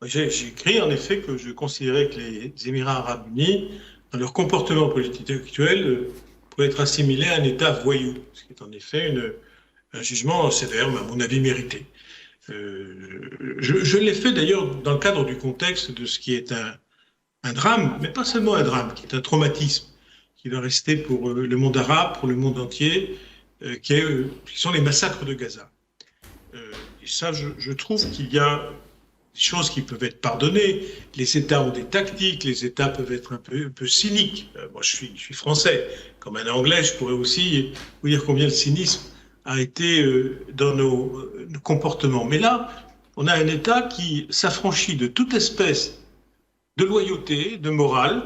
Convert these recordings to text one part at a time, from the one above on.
J'ai écrit en effet que je considérais que les Émirats arabes unis, dans leur comportement politique actuel, pouvaient être assimilés à un État voyou, ce qui est en effet un jugement sévère, mais à mon avis mérité. Je l'ai fait d'ailleurs dans le cadre du contexte de ce qui est un drame, mais pas seulement un drame, qui est un traumatisme qui va rester pour le monde arabe, pour le monde entier, qui sont les massacres de Gaza. Et ça, je trouve qu'il y a des choses qui peuvent être pardonnées. Les États ont des tactiques, les États peuvent être un peu cyniques. Moi, je suis français. Comme un Anglais, je pourrais aussi vous dire combien le cynisme a été dans nos comportements. Mais là, on a un État qui s'affranchit de toute espèce de loyauté, de morale,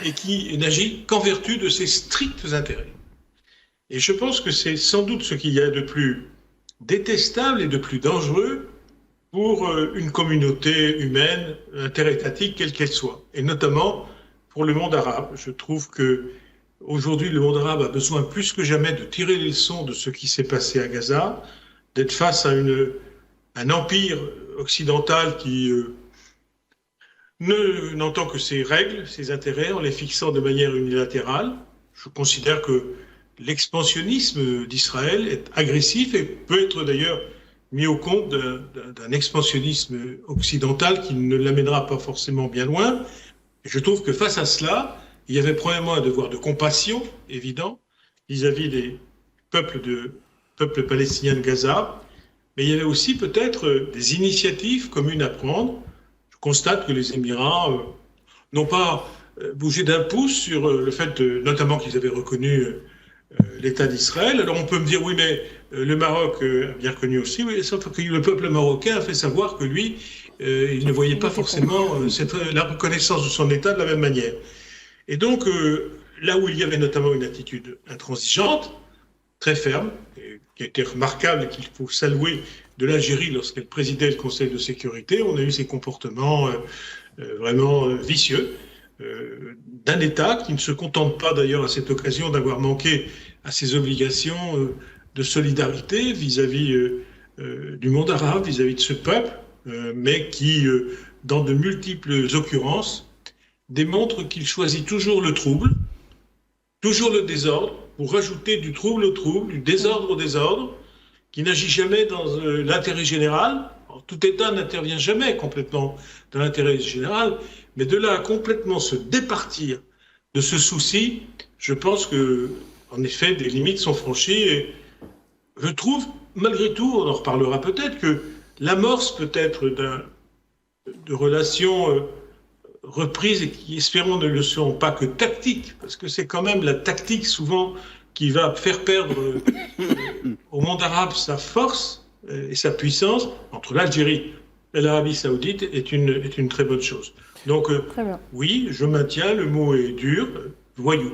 et qui n'agit qu'en vertu de ses stricts intérêts. Et je pense que c'est sans doute ce qu'il y a de plus détestable et de plus dangereux pour une communauté humaine, interétatique, quelle qu'elle soit, et notamment pour le monde arabe. Je trouve que aujourd'hui, le monde arabe a besoin plus que jamais de tirer les leçons de ce qui s'est passé à Gaza, d'être face à un empire occidental qui n'entend que ses règles, ses intérêts, en les fixant de manière unilatérale. Je considère que l'expansionnisme d'Israël est agressif et peut être d'ailleurs mis au compte d'un expansionnisme occidental qui ne l'amènera pas forcément bien loin. Et je trouve que face à cela, il y avait probablement un devoir de compassion évident vis-à-vis des peuples palestiniens de Gaza, mais il y avait aussi peut-être des initiatives communes à prendre. Je constate que les Émirats n'ont pas bougé d'un pouce sur le fait, notamment qu'ils avaient reconnu l'État d'Israël. Alors on peut me dire, oui, mais le Maroc a bien reconnu aussi, oui, sauf que le peuple marocain a fait savoir que lui, il ne voyait pas forcément la reconnaissance de son État de la même manière. Et donc, là où il y avait notamment une attitude intransigeante, très ferme, qui a été remarquable et qu'il faut saluer de l'Algérie lorsqu'elle présidait le Conseil de sécurité, on a eu ces comportements vraiment vicieux d'un État qui ne se contente pas d'ailleurs à cette occasion d'avoir manqué à ses obligations de solidarité vis-à-vis du monde arabe, vis-à-vis de ce peuple, mais qui, dans de multiples occurrences, démontre qu'il choisit toujours le trouble, toujours le désordre, pour rajouter du trouble au trouble, du désordre au désordre, qui n'agit jamais dans l'intérêt général. Alors, tout État n'intervient jamais complètement dans l'intérêt général, mais de là à complètement se départir de ce souci, je pense que, en effet, des limites sont franchies. Et je trouve, malgré tout, on en reparlera peut-être, que l'amorce peut-être de relations reprises et qui, espérons, ne le seront pas que tactiques, parce que c'est quand même la tactique souvent qui va faire perdre au monde arabe sa force et sa puissance entre l'Algérie et l'Arabie saoudite est une très bonne chose. Donc oui, je maintiens, le mot est dur, voyou.